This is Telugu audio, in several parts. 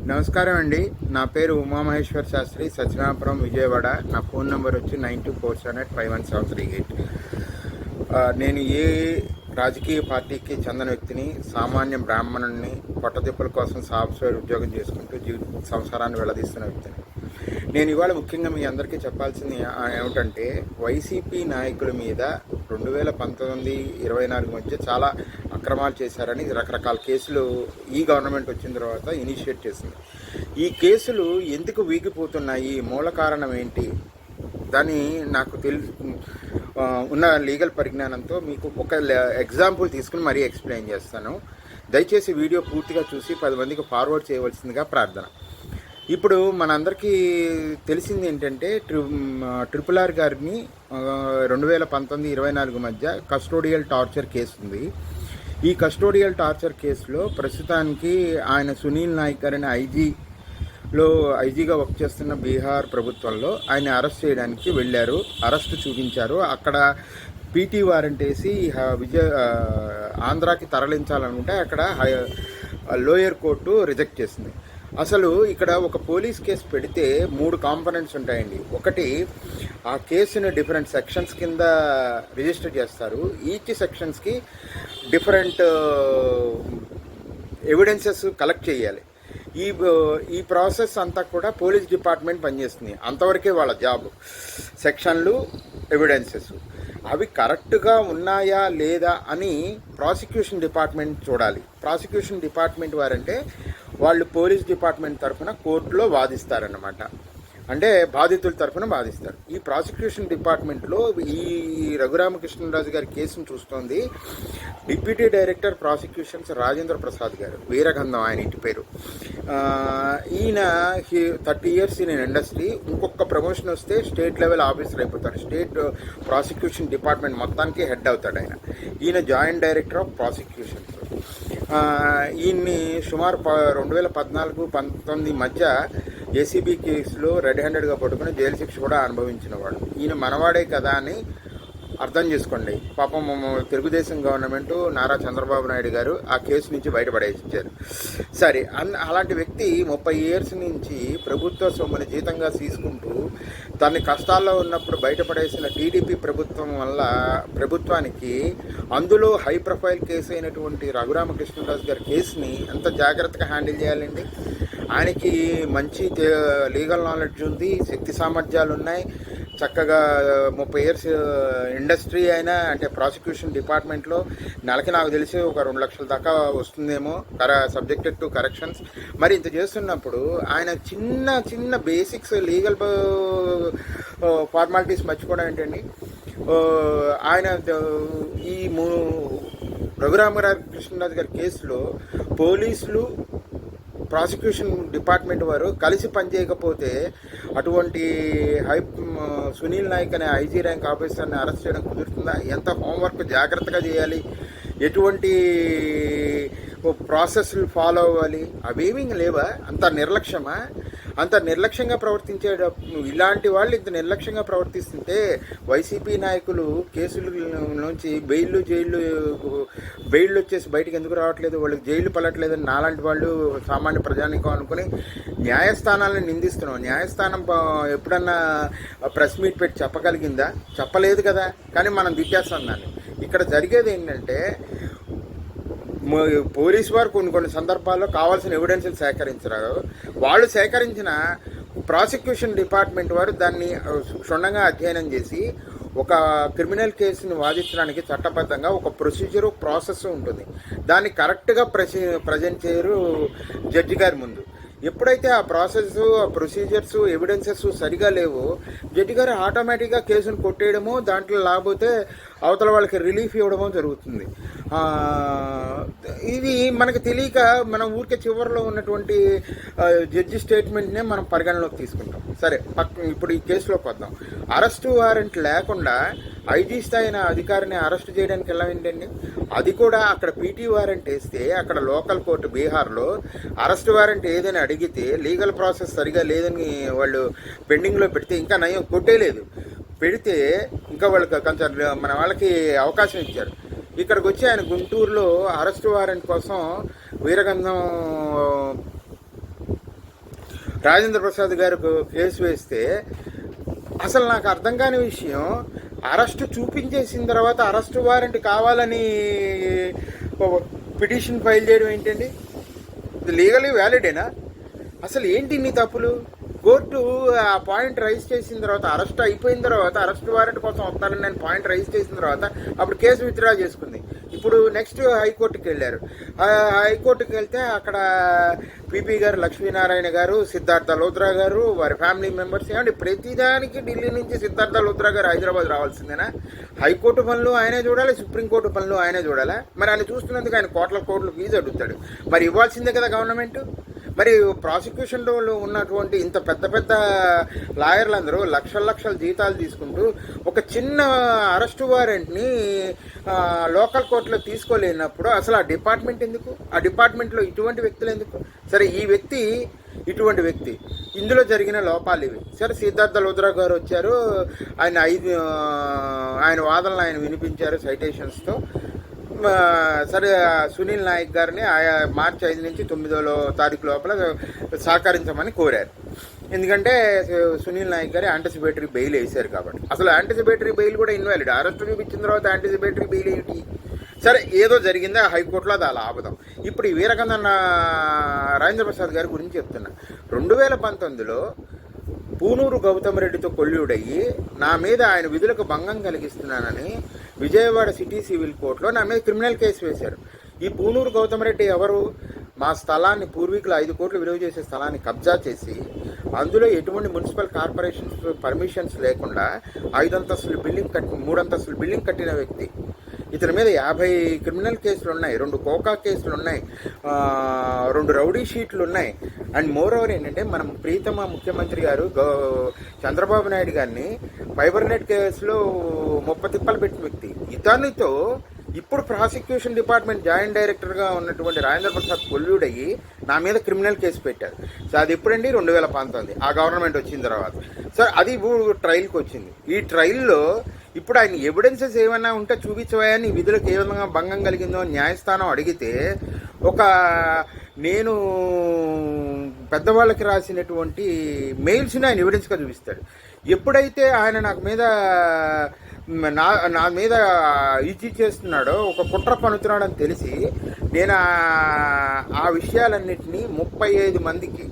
నమస్కారం అండి. నా పేరు ఉమామహేశ్వర్ శాస్త్రి, సత్యనాపురం, విజయవాడ. నా ఫోన్ నెంబర్ వచ్చి 9247851738. నేను ఏ రాజకీయ పార్టీకి చెందిన వ్యక్తిని, సామాన్య బ్రాహ్మణుడిని, పొట్టదిప్పుల కోసం సాఫ్ట్వేర్ ఉద్యోగం చేసుకుంటూ సంసారాన్ని వెళ్లదీస్తున్న వ్యక్తిని. నేను ఇవాళ ముఖ్యంగా మీ అందరికీ చెప్పాల్సింది ఏమిటంటే, వైసీపీ నాయకుల మీద 2019-24 మధ్య చాలా అక్రమాలు చేశారని రకరకాల కేసులు ఈ గవర్నమెంట్ వచ్చిన తర్వాత ఇనిషియేట్ చేసింది. ఈ కేసులు ఎందుకు వీగిపోతున్నాయి, మూల కారణం ఏంటి, దాన్ని నాకు ఉన్న లీగల్ పరిజ్ఞానంతో మీకు ఒక ఎగ్జాంపుల్ తీసుకుని మరీ ఎక్స్ప్లెయిన్ చేస్తాను. దయచేసి వీడియో పూర్తిగా చూసి 10 మందికి ఫార్వర్డ్ చేయవలసిందిగా ప్రార్థన. ఇప్పుడు మనందరికీ తెలిసింది ఏంటంటే, RRR గారిని 2019-24 మధ్య కస్టోడియల్ టార్చర్ కేసు ఉంది. ఈ కస్టోడియల్ టార్చర్ కేసులో ప్రస్తుతానికి ఆయన సునీల్ నాయక్ గారిని ఐజీగా వర్క్ చేస్తున్న బీహార్ ప్రభుత్వంలో ఆయన అరెస్ట్ చేయడానికి వెళ్ళారు. అరెస్ట్ చూపించారు. అక్కడ పీటీ వారెంట్ వేసి ఆంధ్రాకి తరలించాలనుకుంటే అక్కడ లోయర్ కోర్టు రిజెక్ట్ చేసింది. అసలు ఇక్కడ ఒక పోలీస్ కేసు పెడితే 3 కాంపనెంట్స్ ఉంటాయండి. ఒకటి, ఆ కేసుని డిఫరెంట్ సెక్షన్స్ కింద రిజిస్టర్ చేస్తారు. ఈచ్ సెక్షన్స్కి డిఫరెంట్ ఎవిడెన్సెస్ కలెక్ట్ చేయాలి. ఈ ప్రాసెస్ అంతా కూడా పోలీస్ డిపార్ట్మెంట్ పనిచేస్తుంది. అంతవరకే వాళ్ళ జాబ్. సెక్షన్లు, ఎవిడెన్సెస్ అవి కరెక్ట్గా ఉన్నాయా లేదా అని ప్రాసిక్యూషన్ డిపార్ట్మెంట్ చూడాలి. ప్రాసిక్యూషన్ డిపార్ట్మెంట్ వారంటే వాళ్ళు పోలీస్ డిపార్ట్మెంట్ తరఫున కోర్టులో వాదిస్తారన్నమాట. అంటే బాధితుల తరఫున వాదిస్తారు. ఈ ప్రాసిక్యూషన్ డిపార్ట్మెంట్లో ఈ రఘురామకృష్ణరాజు గారి కేసును చూస్తోంది deputy director prosecutions Rajendra Prasad గారు, వీరగంధం ఆయన ఇంటి పేరు. ఈయన 30 years ఇన్ ఇండస్ట్రీ. ఇంకొక ప్రమోషన్ వస్తే స్టేట్ లెవెల్ ఆఫీసర్ అయిపోతాడు. స్టేట్ ప్రాసిక్యూషన్ డిపార్ట్మెంట్ మొత్తానికి హెడ్ అవుతాడు ఆయన. ఈయన జాయింట్ డైరెక్టర్ ఆఫ్ ప్రాసిక్యూషన్స్. ఈయన్ని సుమారు 2014-19 మధ్య ఏసీబీ కేసులో రెడ్ హ్యాండెడ్గా పట్టుకుని జైలు శిక్ష కూడా అనుభవించినవాడు. ఈయన మనవాడే కదా అని అర్థం చేసుకోండి. పాపం తెలుగుదేశం గవర్నమెంట్ నారా చంద్రబాబు నాయుడు గారు ఆ కేసు నుంచి బయటపడేసించారు. సరే, అలాంటి వ్యక్తి 30 years నుంచి ప్రభుత్వ సొమ్ముని జీతంగా తీసుకుంటూ తన కష్టాల్లో ఉన్నప్పుడు బయటపడేసిన టీడీపీ ప్రభుత్వం వల్ల ప్రభుత్వానికి అందులో హై ప్రొఫైల్ కేసు అయినటువంటి రఘురామకృష్ణరాజు గారి కేసుని ఎంత జాగ్రత్తగా హ్యాండిల్ చేయాలండి. ఆయనకి మంచి లీగల్ నాలెడ్జ్ ఉంది, శక్తి సామర్థ్యాలు ఉన్నాయి, చక్కగా 30 years ఇండస్ట్రీ అయినా, అంటే ప్రాసిక్యూషన్ డిపార్ట్మెంట్లో నెలకి నాకు తెలిసి ఒక 2 లక్షల దాకా వస్తుందేమో, సబ్జెక్టెడ్ టు కరెక్షన్స్. మరి ఇంత చేస్తున్నప్పుడు ఆయన చిన్న బేసిక్స్ లీగల్ ఫార్మాలిటీస్ మర్చిపోవడం ఏంటండి. ఆయన ఈ రఘురామకృష్ణరాజు గారి కేసులో పోలీసులు, ప్రాసిక్యూషన్ డిపార్ట్మెంట్ వారు కలిసి పనిచేయకపోతే అటువంటి సునీల్ నాయక్ అనే ఐజీ ర్యాంక్ ఆఫీసర్ని అరెస్ట్ చేయడం కుదురుతుందా? ఎంత హోంవర్క్ జాగ్రత్తగా చేయాలి, ఎటువంటి ప్రాసెస్లు ఫాలో అవ్వాలి, అవేమీ లేవా? అంత నిర్లక్ష్యమా? అంత నిర్లక్ష్యంగా ఇలాంటి వాళ్ళు ఇంత నిర్లక్ష్యంగా ప్రవర్తిస్తుంటే వైసీపీ నాయకులు కేసుల నుంచి బెయిల్ వచ్చేసి బయటకు ఎందుకు రావట్లేదు, వాళ్ళకి జైలు పడట్లేదని నాలాంటి వాళ్ళు సామాన్య ప్రజానికం అనుకుని న్యాయస్థానాలను నిందిస్తున్నాం. న్యాయస్థానం ఎప్పుడన్నా ప్రెస్ మీట్ పెట్టి చెప్పగలిగిందా? చెప్పలేదు కదా. కానీ మనం తిట్టేస్తాం దాన్ని. ఇక్కడ జరిగేది ఏంటంటే, పోలీసు వారు కొన్ని సందర్భాల్లో కావాల్సిన ఎవిడెన్స్లు సేకరించరు. వాళ్ళు సేకరించిన ప్రాసిక్యూషన్ డిపార్ట్మెంట్ వారు దాన్ని క్షుణ్ణంగా అధ్యయనం చేసి ఒక క్రిమినల్ కేసుని వాదించడానికి చట్టబద్ధంగా ఒక ప్రొసీజరు, ప్రాసెస్ ఉంటుంది. దాన్ని కరెక్ట్గా ప్రజెంట్ చేయరు జడ్జి గారి ముందు. ఎప్పుడైతే ఆ ప్రాసెస్, ఆ ప్రొసీజర్స్, ఎవిడెన్సెస్ సరిగా లేవో జడ్జి గారు ఆటోమేటిక్గా కేసును కొట్టేయడమో, దాంట్లో లేకపోతే అవతల వాళ్ళకి రిలీఫ్ ఇవ్వడమో జరుగుతుంది. ఇది మనకు తెలియక మనం ఊరికే చివరిలో ఉన్నటువంటి జడ్జి స్టేట్మెంట్నే మనం పరిగణలోకి తీసుకుంటాం. సరే, ఇప్పుడు ఈ కేసులోకి వద్దాం. అరెస్టు వారెంట్ లేకుండా ఐజీ స్థాయిన అధికారిని అరెస్ట్ చేయడానికి వెళ్ళామేంటండి? అది కూడా అక్కడ పీటీ వారెంట్ వేస్తే, అక్కడ లోకల్ కోర్టు బీహార్లో అరెస్ట్ వారెంట్ ఏదని అడిగితే లీగల్ ప్రాసెస్ సరిగా లేదని వాళ్ళు పెండింగ్లో పెడితే, ఇంకా నయం కొట్టేలేదు, పెడితే ఇంకా వాళ్ళకి కొంచెం మన వాళ్ళకి అవకాశం ఇచ్చారు. ఇక్కడికి వచ్చి ఆయన గుంటూరులో అరెస్ట్ వారెంట్ కోసం వీరగంధం రాజేంద్ర ప్రసాద్ గారు కేసు వేస్తే అసలు నాకు అర్థం కాని విషయం, అరెస్ట్ చూపించేసిన తర్వాత అరెస్ట్ వారెంట్ కావాలని పిటిషన్ ఫైల్ చేయడం ఏంటండి? ఇది లీగలీ వ్యాలిడేనా? అసలు ఏంటి నీ తప్పులు? కోర్టు ఆ పాయింట్ రైజ్ చేసిన తర్వాత, అరెస్ట్ అయిపోయిన తర్వాత, అరెస్ట్ వారెంట్ కోసం వస్తానని నేను పాయింట్ రైజ్ చేసిన తర్వాత అప్పుడు కేసు విత్డ్రా చేసుకుంది. ఇప్పుడు నెక్స్ట్ హైకోర్టుకి వెళ్ళారు. హైకోర్టుకి వెళ్తే అక్కడ పిపి గారు, లక్ష్మీనారాయణ గారు, సిద్ధార్థ లోద్రా గారు, వారి ఫ్యామిలీ మెంబర్స్, ఏమంటే ప్రతిదానికి ఢిల్లీ నుంచి సిద్ధార్థ లోద్రా గారు హైదరాబాద్ రావాల్సిందేనా? హైకోర్టు పనులు ఆయనే చూడాలి, సుప్రీంకోర్టు పనులు ఆయనే చూడాలా? మరి ఆయన చూస్తున్నందుకు ఆయన కోట్ల ఫీజు అడుగుతాడు. మరి ఇవ్వాల్సిందే కదా గవర్నమెంట్. మరి ప్రాసిక్యూషన్లో ఉన్నటువంటి ఇంత పెద్ద లాయర్లందరూ లక్షల జీతాలు తీసుకుంటూ ఒక చిన్న అరెస్ట్ వారెంట్ని లోకల్ కోర్టులో తీసుకోలేనప్పుడు అసలు ఆ డిపార్ట్మెంట్ ఎందుకు? ఆ డిపార్ట్మెంట్లో ఇటువంటి వ్యక్తులు ఎందుకు? సరే, ఈ వ్యక్తి ఇటువంటి వ్యక్తి, ఇందులో జరిగిన లోపాలు ఇవి. సరే, సిద్ధార్థ లోద్రా గారు వచ్చారు, ఆయన వాదనలు ఆయన వినిపించారు సైటేషన్స్తో. సరే, సునీల్ నాయక్ గారిని మార్చి 5 నుంచి 9వ తారీఖు లోపల సహకరించమని కోరారు. ఎందుకంటే సునీల్ నాయక్ గారి యాంటిసిపేటరీ బెయిల్ వేశారు కాబట్టి. అసలు యాంటిసిపేటరీ బెయిల్ కూడా ఇన్వాలిడ్. అరెస్ట్ చూపించిన తర్వాత యాంటిసిపేటరీ బెయిల్ ఏంటి? సరే, ఏదో జరిగిందా హైకోర్టులో, అది అలా ఆపుదాం. ఇప్పుడు ఈ వీరకందన్న రాజేంద్ర ప్రసాద్ గారి గురించి చెప్తున్నా. 2019లో పూనూరు గౌతమ్ రెడ్డితో కొల్లుడయ్యి నా మీద ఆయన విధులకు భంగం కలిగిస్తున్నానని విజయవాడ సిటీ సివిల్ కోర్టులో నా మీద క్రిమినల్ కేసు వేశారు. ఈ పూనూరు గౌతమ్ రెడ్డి ఎవరు? మా స్థలాన్ని, పూర్వీకులు 5 కోట్లు విలువ చేసే స్థలాన్ని కబ్జా చేసి అందులో ఎటువంటి మున్సిపల్ కార్పొరేషన్స్ పర్మిషన్స్ లేకుండా 5 అంతస్తుల బిల్డింగ్ 3 అంతస్తుల బిల్డింగ్ కట్టిన వ్యక్తి. ఇతని మీద 50 క్రిమినల్ కేసులు ఉన్నాయి, 2 కోకా కేసులు ఉన్నాయి, 2 రౌడీ షీట్లు ఉన్నాయి. అండ్ మోర్ ఓవర్ ఏంటంటే, మనం ప్రీతమ ముఖ్యమంత్రి గారు చంద్రబాబు నాయుడు గారిని ఫైబర్ నెట్ కేసులో 30 తిప్పలు పెట్టిన వ్యక్తి. ఇతనితో ఇప్పుడు ప్రాసిక్యూషన్ డిపార్ట్మెంట్ జాయింట్ డైరెక్టర్గా ఉన్నటువంటి రాజేంద్ర ప్రసాద్ కొల్లుడయ్యి నా మీద క్రిమినల్ కేసు పెట్టారు. సో అది ఎప్పుడండి? 2019 ఆ గవర్నమెంట్ వచ్చిన తర్వాత. సో అది ఇప్పుడు ట్రయల్కి వచ్చింది. ఈ ట్రయల్లో ఇప్పుడు ఆయన ఎవిడెన్సెస్ ఏమైనా ఉంటే చూపించవని, విధులకు ఏ విధంగా భంగం కలిగిందో న్యాయస్థానం అడిగితే, నేను పెద్దవాళ్ళకి రాసినటువంటి మెయిల్స్ని ఆయన ఎవిడెన్స్గా చూపిస్తాడు. ఎప్పుడైతే ఆయన నా మీద ఇది చేస్తున్నాడో, ఒక కుట్ర పన్నుతున్నాడని తెలిసి నేను ఆ విషయాలన్నింటినీ 35 మందికి,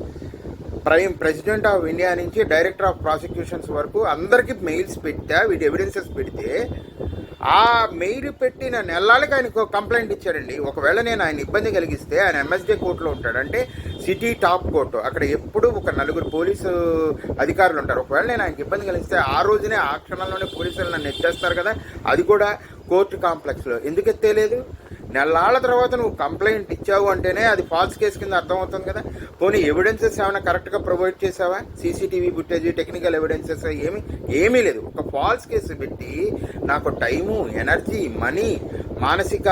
ప్రెసిడెంట్ ఆఫ్ ఇండియా నుంచి డైరెక్టర్ ఆఫ్ ప్రాసిక్యూషన్స్ వరకు అందరికీ మెయిల్స్ పెట్టా, వీటి ఎవిడెన్సెస్ పెడితే ఆ మెయిల్ పెట్టిన నెలలకి ఆయనకు కంప్లైంట్ ఇచ్చారండి. ఒకవేళ నేను ఆయన ఇబ్బంది కలిగిస్తే, ఆయన ఎంఎస్డే కోర్టులో ఉంటాడు, అంటే సిటీ టాప్ కోర్టు, అక్కడ ఎప్పుడు ఒక 4 పోలీసు అధికారులు ఉంటారు. ఒకవేళ నేను ఆయనకి ఇబ్బంది కలిగిస్తే ఆ రోజునే, ఆ క్షణంలోనే పోలీసులు నన్ను ఎత్తేస్తారు కదా. అది కూడా కోర్టు కాంప్లెక్స్లో. ఎందుకు ఎత్తేయలేదు? నెలల తర్వాత నువ్వు కంప్లైంట్ ఇచ్చావు అంటేనే అది ఫాల్స్ కేసు కింద అర్థమవుతుంది కదా. పోనీ ఎవిడెన్సెస్ ఏమైనా కరెక్ట్గా ప్రొవైడ్ చేసావా? సీసీటీవీ ఫుటేజ్, టెక్నికల్ ఎవిడెన్సెస్ ఏమీ లేదు. ఒక ఫాల్స్ కేసు పెట్టి నాకు టైము, ఎనర్జీ, మనీ, మానసిక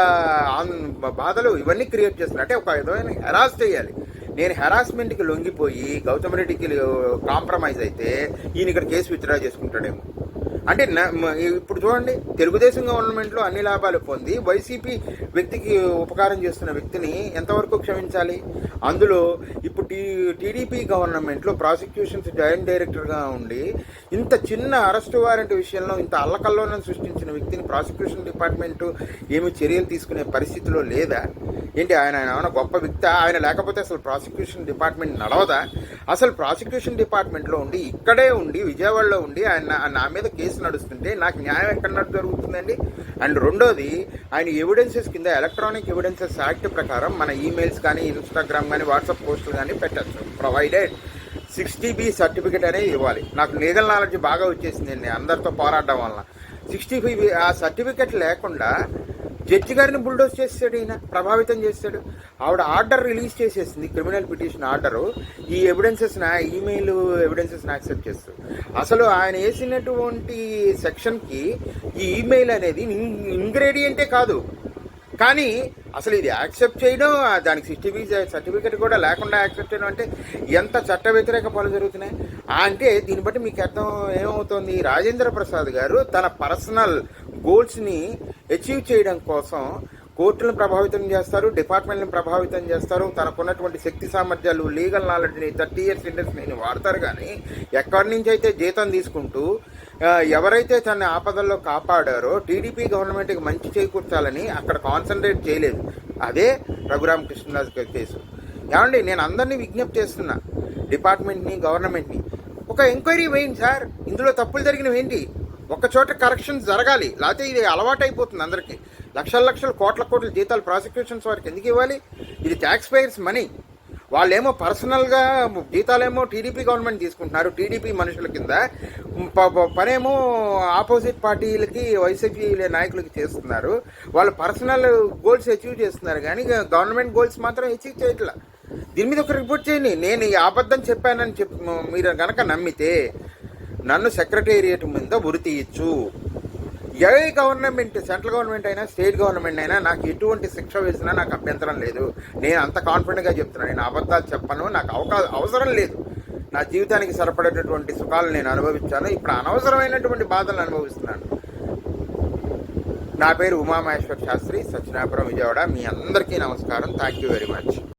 బాధలు ఇవన్నీ క్రియేట్ చేస్తున్నా. అంటే ఒక విధమైన హెరాస్ చేయాలి. నేను హెరాస్మెంట్కి లొంగిపోయి గౌతమ్ రెడ్డికి కాంప్రమైజ్ అయితే ఈయన ఇక్కడ కేసు విత్డ్రా చేసుకుంటాడేమో. అంటే ఇప్పుడు చూడండి, తెలుగుదేశం గవర్నమెంట్లో అన్ని లాభాలు పొంది వైసీపీ వ్యక్తికి ఉపకారం చేస్తున్న వ్యక్తిని ఎంతవరకు క్షమించాలి? అందులో ఇప్పుడు టీడీపీ గవర్నమెంట్లో ప్రాసిక్యూషన్స్ జాయింట్ డైరెక్టర్గా ఉండి ఇంత చిన్న అరెస్ట్ వారెంట్ విషయంలో ఇంత అల్లకల్లోనం సృష్టించిన వ్యక్తిని ప్రాసిక్యూషన్ డిపార్ట్మెంట్ ఏమి చర్యలు తీసుకునే పరిస్థితిలో లేదా? ఏంటి, ఆయన ఏమైనా గొప్ప వ్యక్తి? ఆయన లేకపోతే అసలు ప్రాసిక్యూషన్ డిపార్ట్మెంట్ నడవదా? అసలు ప్రాసిక్యూషన్ డిపార్ట్మెంట్లో ఉండి, ఇక్కడే ఉండి, విజయవాడలో ఉండి ఆయన నా మీద కేసు నడుస్తుంటే నాకు న్యాయం ఎక్కడ జరుగుతుందండి? అండ్ రెండోది, ఆయన ఎవిడెన్సెస్ కింద ఎలక్ట్రానిక్ ఎవిడెన్సెస్ యాక్ట్ ప్రకారం మన ఈమెయిల్స్ కానీ, ఇన్స్టాగ్రామ్ కానీ, వాట్సాప్ పోస్టులు కానీ పెట్టచ్చు. ప్రొవైడెడ్ 60B సర్టిఫికేట్ అనేది ఇవ్వాలి. నాకు లీగల్ నాలెడ్జ్ బాగా వచ్చేసిందండి అందరితో పోరాడడం వలన. 65B ఆ సర్టిఫికేట్ లేకుండా జడ్జి గారిని బుల్డోజ్ చేస్తాడు, ఈయన ప్రభావితం చేస్తాడు. ఆవిడ ఆర్డర్ రిలీజ్ చేసేసింది, క్రిమినల్ పిటిషన్ ఆర్డరు, ఈ ఎవిడెన్సెస్ ఈమెయిల్ ఎవిడెన్సెస్ని యాక్సెప్ట్ చేస్తుంది. అసలు ఆయన వేసినటువంటి సెక్షన్కి ఈ ఈమెయిల్ అనేది ఇంగ్రీడియంటే కాదు, కానీ అసలు ఇది యాక్సెప్ట్ చేయడం, దానికి 60B సర్టిఫికేట్ కూడా లేకుండా యాక్సెప్ట్ చేయడం అంటే ఎంత చట్ట వ్యతిరేక పనులు జరుగుతున్నాయి. అంటే దీన్ని బట్టి మీకు అర్థం ఏమవుతుంది? రాజేంద్ర ప్రసాద్ గారు తన పర్సనల్ గోల్స్ని అచీవ్ చేయడం కోసం కోర్టులను ప్రభావితం చేస్తారు, డిపార్ట్మెంట్లను ప్రభావితం చేస్తారు, తనకున్నటువంటి శక్తి సామర్థ్యాలు, లీగల్ నాలెడ్జ్ని, 30 ఇయర్స్ ఇండస్ట్రీని వాడతారు. కానీ ఎక్కడి నుంచి అయితే జీతం తీసుకుంటూ ఎవరైతే తన ఆపదల్లో కాపాడారో టీడీపీ గవర్నమెంట్కి మంచి చేకూర్చాలని అక్కడ కాన్సన్ట్రేట్ చేయలేదు. అదే రఘురామకృష్ణరాజు కేసు. ఏమండి, నేను అందరినీ విజ్ఞప్తి చేస్తున్నా, డిపార్ట్మెంట్ని, గవర్నమెంట్ని, ఒక ఎంక్వైరీ వేయండి సార్. ఇందులో తప్పులు జరిగినవి ఏంటి? ఒక చోట కరెక్షన్స్ జరగాలి, లేకపోతే ఇది అలవాటు అయిపోతుంది అందరికీ. లక్షల కోట్ల జీతాలు ప్రాసిక్యూషన్స్ వారికి ఎందుకు ఇవ్వాలి? ఇది ట్యాక్స్ పేయర్స్ మనీ. వాళ్ళేమో పర్సనల్గా జీతాలేమో టీడీపీ గవర్నమెంట్ తీసుకుంటున్నారు, టీడీపీ మనుషుల కింద. పనేమో ఆపోజిట్ పార్టీలకి, వైసీపీ నాయకులకి చేస్తున్నారు. వాళ్ళు పర్సనల్ గోల్స్ అచీవ్ చేస్తున్నారు, కానీ గవర్నమెంట్ గోల్స్ మాత్రం అచీవ్ చేయట్లా. దీని మీద ఒక రిపోర్ట్ చేయండి. నేను ఈ అబద్ధం చెప్పానని మీరు కనుక నమ్మితే నన్ను సెక్రటేరియట్ మీద ఉరి తీయచ్చు. ఏ గవర్నమెంట్, సెంట్రల్ గవర్నమెంట్ అయినా, స్టేట్ గవర్నమెంట్ అయినా నాకు ఎటువంటి శిక్ష వేసినా నాకు అభ్యంతరం లేదు. నేను అంత కాన్ఫిడెంట్గా చెప్తున్నాను. నేను అబద్ధాలు చెప్పను, నాకు అవసరం లేదు. నా జీవితానికి సరిపడేటటువంటి సుఖాలు నేను అనుభవించాను. ఇప్పుడు అనవసరమైనటువంటి బాధలు అనుభవిస్తున్నాను. నా పేరు ఉమామహేశ్వర్ శాస్త్రి, సత్యనాపురం, విజయవాడ. మీ అందరికీ నమస్కారం. Thank you very much.